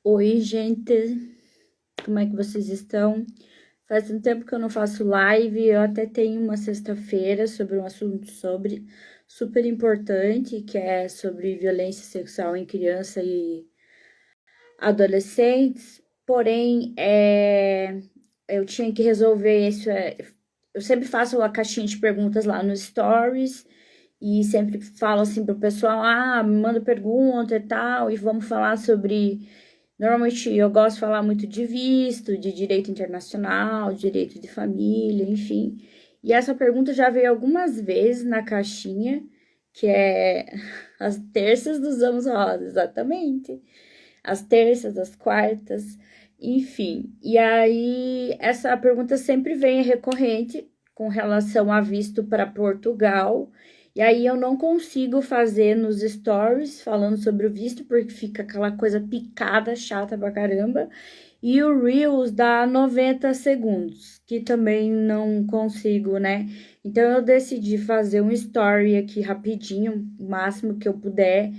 Oi, gente, como é que vocês estão? Faz um tempo que eu não faço live, eu até tenho uma sexta-feira sobre um assunto super importante, que é sobre violência sexual em criança e adolescentes. Porém, eu tinha que resolver isso. Eu sempre faço a caixinha de perguntas lá nos stories e sempre falo assim pro pessoal, me manda pergunta e tal, e vamos falar sobre. Normalmente eu gosto de falar muito de visto, de direito internacional, direito de família, enfim. E essa pergunta já veio algumas vezes na caixinha, que é as terças dos anos rosa, exatamente. As terças, as quartas, enfim. E aí essa pergunta sempre vem recorrente com relação a visto para Portugal. E aí eu não consigo fazer nos stories falando sobre o visto, porque fica aquela coisa picada, chata pra caramba. E o Reels dá 90 segundos, que também não consigo, né? Então eu decidi fazer um story aqui rapidinho, o máximo que eu puder,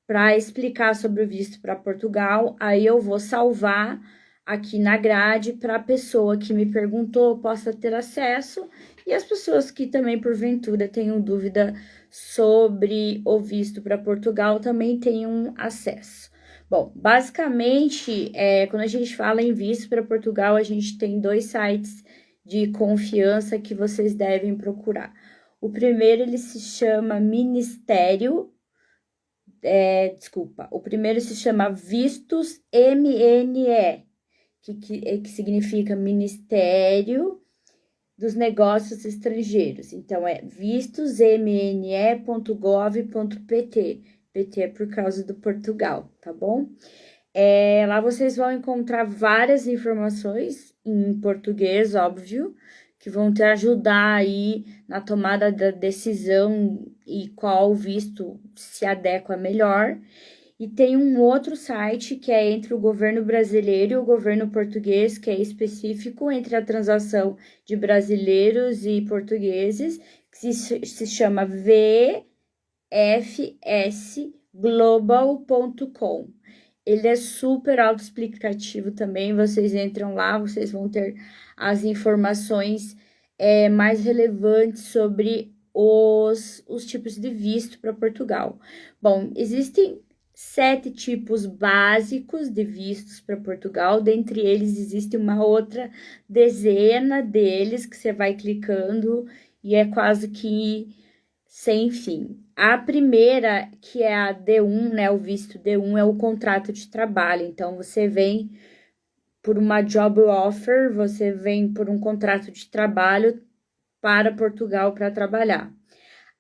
para explicar sobre o visto para Portugal. Aí eu vou salvar aqui na grade para a pessoa que me perguntou possa ter acesso e as pessoas que também porventura tenham dúvida sobre o visto para Portugal também tenham acesso. Bom, basicamente, quando a gente fala em visto para Portugal, a gente tem dois sites de confiança que vocês devem procurar. O primeiro, ele se chama Ministério, desculpa, o primeiro se chama Vistos MNE, que significa Ministério dos Negócios Estrangeiros. Então, é vistosmne.gov.pt. PT é por causa do Portugal, tá bom? Lá vocês vão encontrar várias informações em português, óbvio, que vão te ajudar aí na tomada da decisão e qual visto se adequa melhor. E tem um outro site que é entre o governo brasileiro e o governo português, que é específico entre a transação de brasileiros e portugueses, que se chama vfsglobal.com. Ele é super autoexplicativo também. Vocês entram lá, vocês vão ter as informações mais relevantes sobre os tipos de visto para Portugal. Bom, existem 7 tipos básicos de vistos para Portugal. Dentre eles, existe uma outra dezena deles que você vai clicando e é quase que sem fim. A primeira, que é a D1, né, o visto D1 é o contrato de trabalho. Então, você vem por uma job offer, você vem por um contrato de trabalho para Portugal para trabalhar.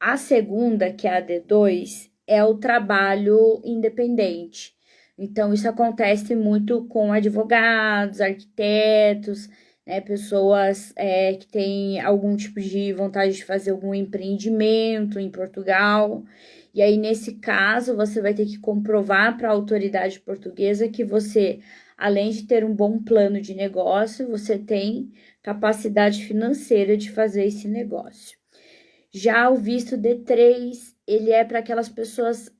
A segunda, que é a D2, é o trabalho independente. Então, isso acontece muito com advogados, arquitetos, né, pessoas que têm algum tipo de vontade de fazer algum empreendimento em Portugal. E aí, nesse caso, você vai ter que comprovar para a autoridade portuguesa que você, além de ter um bom plano de negócio, você tem capacidade financeira de fazer esse negócio. Já o visto D3, ele é para aquelas pessoas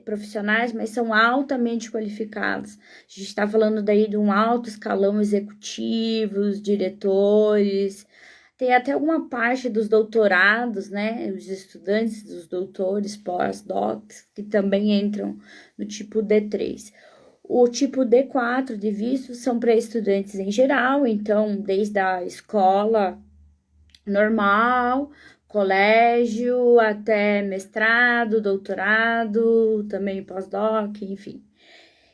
profissionais, mas são altamente qualificados. A gente está falando daí de um alto escalão executivos, diretores, tem até alguma parte dos doutorados, né? Os estudantes dos doutores, pós-docs, que também entram no tipo D3. O tipo D4 de visto são para estudantes em geral, então, desde a escola normal, colégio, até mestrado, doutorado, também pós-doc, enfim.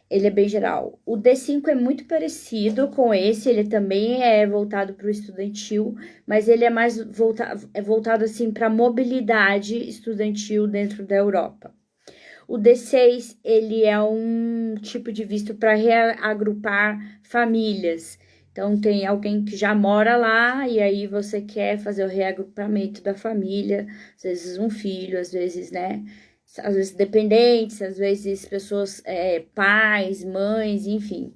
Ele é bem geral. O D5 é muito parecido com esse, ele também é voltado para o estudantil, mas ele é mais voltado assim para mobilidade estudantil dentro da Europa. O D6, ele é um tipo de visto para reagrupar famílias. Então, tem alguém que já mora lá e aí você quer fazer o reagrupamento da família, às vezes um filho, às vezes, né? Às vezes dependentes, às vezes pessoas, pais, mães, enfim.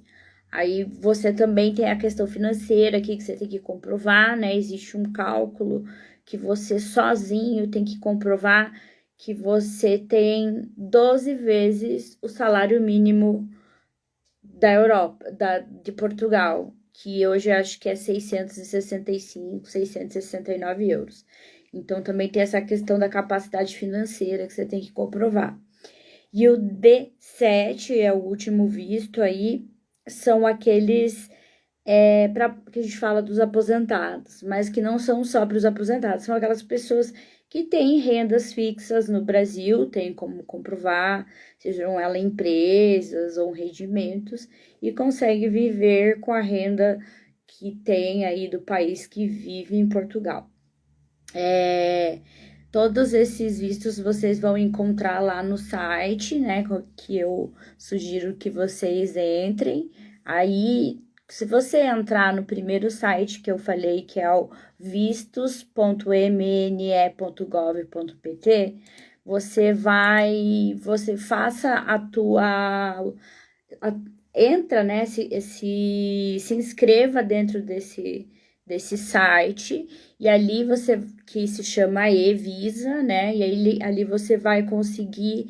Aí você também tem a questão financeira aqui que você tem que comprovar, né? Existe um cálculo que você sozinho tem que comprovar que você tem 12 vezes o salário mínimo da Europa, de Portugal, que hoje eu acho que é 665, 669 euros. Então, também tem essa questão da capacidade financeira que você tem que comprovar. E o D7 é o último visto aí, são aqueles que a gente fala dos aposentados, mas que não são só para os aposentados, são aquelas pessoas que têm rendas fixas no Brasil, tem como comprovar, sejam elas empresas ou rendimentos, e consegue viver com a renda que tem aí do país que vive em Portugal. Todos esses vistos vocês vão encontrar lá no site, né? Que eu sugiro que vocês entrem. Aí, se você entrar no primeiro site que eu falei, que é o vistos.mne.gov.pt, você faça a tua, entra, né? Se inscreva dentro desse site e ali você, que se chama e-Visa, né? E aí ali você vai conseguir,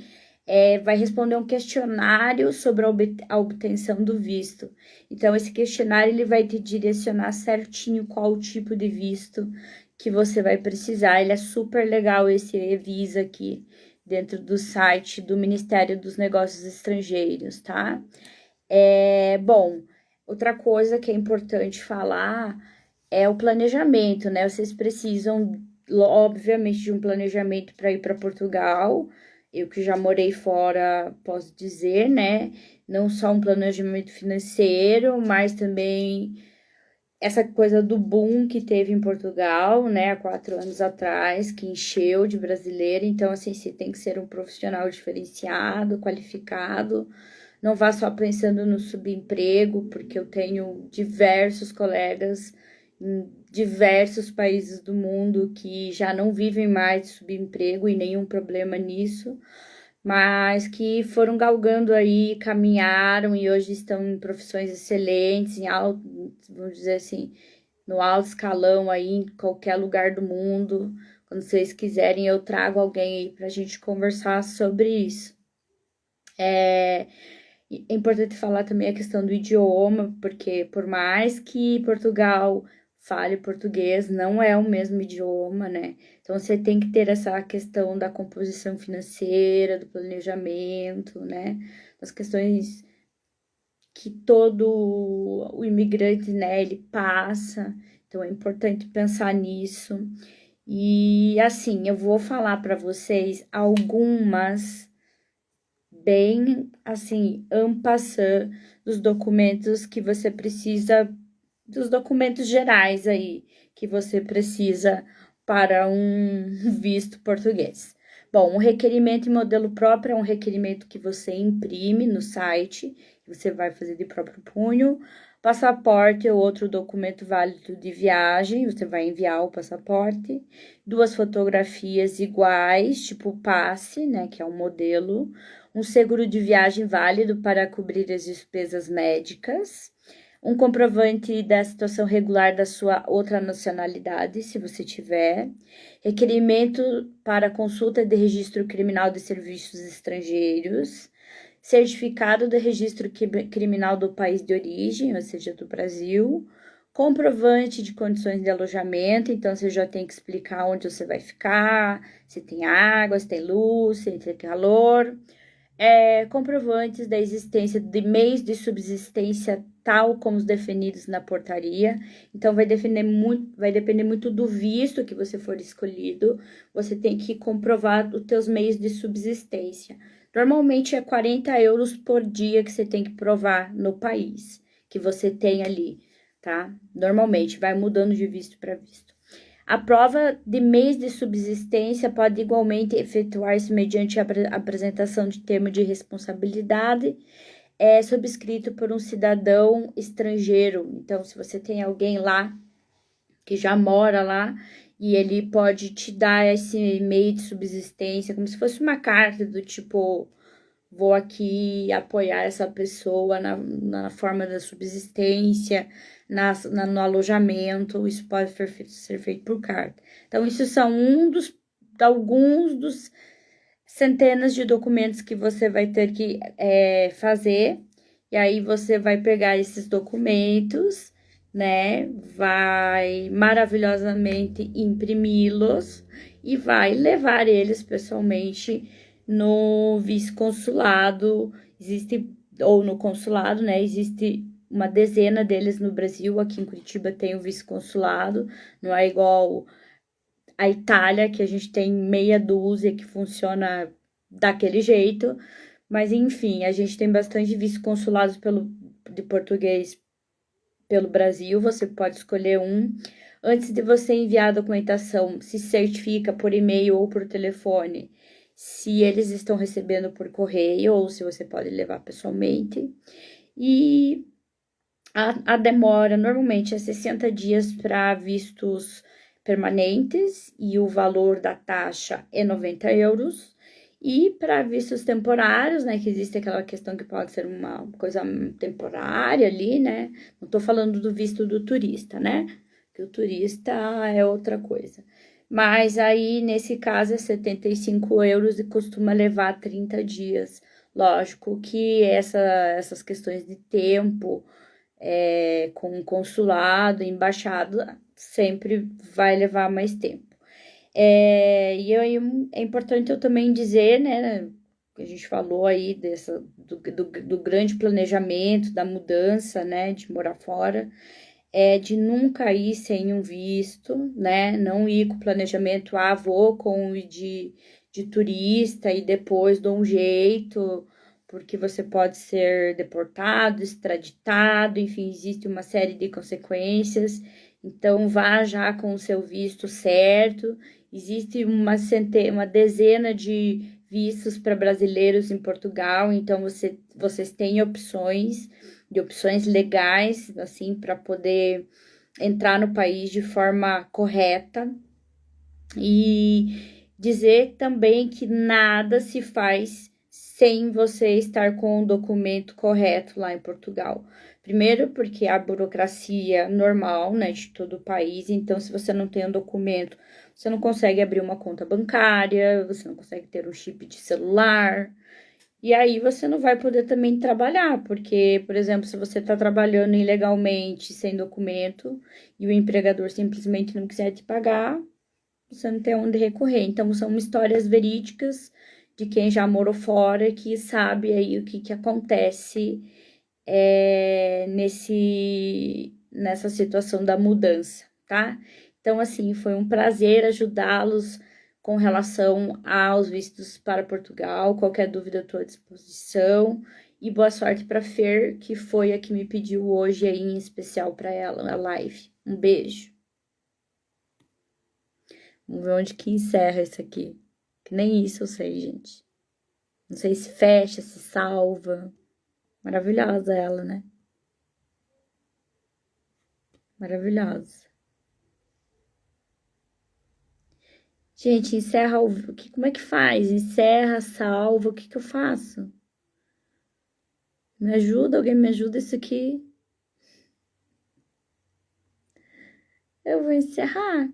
vai responder um questionário sobre a obtenção do visto. Então, esse questionário ele vai te direcionar certinho qual o tipo de visto que você vai precisar. Ele é super legal, esse e-Visa aqui, dentro do site do Ministério dos Negócios Estrangeiros, tá? Bom, outra coisa que é importante falar é o planejamento, né? Vocês precisam, obviamente, de um planejamento para ir para Portugal. Eu que já morei fora, posso dizer, né? Não só um planejamento financeiro, mas também essa coisa do boom que teve em Portugal, né? Há 4 anos atrás, que encheu de brasileiro. Então, assim, você tem que ser um profissional diferenciado, qualificado. Não vá só pensando no subemprego, porque eu tenho diversos colegas em diversos países do mundo que já não vivem mais de subemprego e nenhum problema nisso, mas que foram galgando aí, caminharam e hoje estão em profissões excelentes, em alto, vamos dizer assim, no alto escalão aí em qualquer lugar do mundo. Quando vocês quiserem, eu trago alguém aí para a gente conversar sobre isso. É importante falar também a questão do idioma, porque por mais que Portugal fale português, não é o mesmo idioma, né? Então você tem que ter essa questão da composição financeira, do planejamento, né? As questões que todo o imigrante, né, ele passa. Então é importante pensar nisso. E assim, eu vou falar para vocês algumas bem assim, en passant, dos documentos que você precisa, dos documentos gerais aí que você precisa para um visto português. Bom, um requerimento em modelo próprio é um requerimento que você imprime no site, que você vai fazer de próprio punho. Passaporte ou outro documento válido de viagem, você vai enviar o passaporte. 2 fotografias iguais, tipo passe, né, que é um modelo. Um seguro de viagem válido para cobrir as despesas médicas. Um comprovante da situação regular da sua outra nacionalidade, se você tiver. Requerimento para consulta de registro criminal de serviços estrangeiros. Certificado de registro criminal do país de origem, ou seja, do Brasil. Comprovante de condições de alojamento, então você já tem que explicar onde você vai ficar, se tem água, se tem luz, se tem calor. Comprovantes da existência de meios de subsistência tal como os definidos na portaria. Então, vai depender muito do visto que você for escolhido. Você tem que comprovar os teus meios de subsistência. Normalmente, é 40 euros por dia que você tem que provar no país que você tem ali, tá? Normalmente, vai mudando de visto para visto. A prova de meios de subsistência pode igualmente efetuar-se mediante a apresentação de termo de responsabilidade subscrito por um cidadão estrangeiro. Então, se você tem alguém lá que já mora lá e ele pode te dar esse meio de subsistência, como se fosse uma carta do tipo, vou aqui apoiar essa pessoa na forma da subsistência, no alojamento, isso pode ser feito por carta. Então, isso são alguns dos centenas de documentos que você vai ter que fazer. E aí você vai pegar esses documentos, né? Vai maravilhosamente imprimi-los e vai levar eles pessoalmente no vice-consulado. Existe, ou no consulado, né? Existe uma dezena deles no Brasil. Aqui em Curitiba tem o vice-consulado, não é igual a Itália, que a gente tem meia dúzia que funciona daquele jeito. Mas enfim, a gente tem bastante vice-consulados de português pelo Brasil, você pode escolher um. Antes de você enviar a documentação, se certifica por e-mail ou por telefone se eles estão recebendo por correio ou se você pode levar pessoalmente. E a demora normalmente é 60 dias para vistos permanentes e o valor da taxa é 90 euros. E para vistos temporários, né, que existe aquela questão que pode ser uma coisa temporária ali, né? Não tô falando do visto do turista, né? Que o turista é outra coisa. Mas aí, nesse caso, é 75 euros e costuma levar 30 dias. Lógico que essas questões de tempo, com consulado, embaixada, sempre vai levar mais tempo. E aí é importante eu também dizer, né, que a gente falou aí do grande planejamento, da mudança, né, de morar fora, de nunca ir sem um visto, né, não ir com planejamento, vou com o de turista e depois dou um jeito, porque você pode ser deportado, extraditado, enfim, existe uma série de consequências. Então, vá já com o seu visto certo. Existe uma dezena de vistos para brasileiros em Portugal, então vocês têm opções legais, assim, para poder entrar no país de forma correta. E dizer também que nada se faz sem você estar com o documento correto lá em Portugal. Primeiro, porque a burocracia normal, né, de todo o país, então se você não tem um documento, você não consegue abrir uma conta bancária, você não consegue ter um chip de celular, e aí você não vai poder também trabalhar, porque, por exemplo, se você está trabalhando ilegalmente, sem documento, e o empregador simplesmente não quiser te pagar, você não tem onde recorrer. Então, são histórias verídicas de quem já morou fora, que sabe aí o que acontece nessa situação da mudança, tá? Então, assim, foi um prazer ajudá-los com relação aos vistos para Portugal. Qualquer dúvida, eu estou à disposição. E boa sorte para Fer, que foi a que me pediu hoje aí, em especial para ela, na live. Um beijo. Vamos ver onde que encerra isso aqui. Que nem isso eu sei, gente. Não sei se fecha, se salva. Maravilhosa ela, né? Maravilhosa. Gente, encerra o. Como é que faz? Encerra, salva. O que que eu faço? Me ajuda? Alguém me ajuda isso aqui? Eu vou encerrar.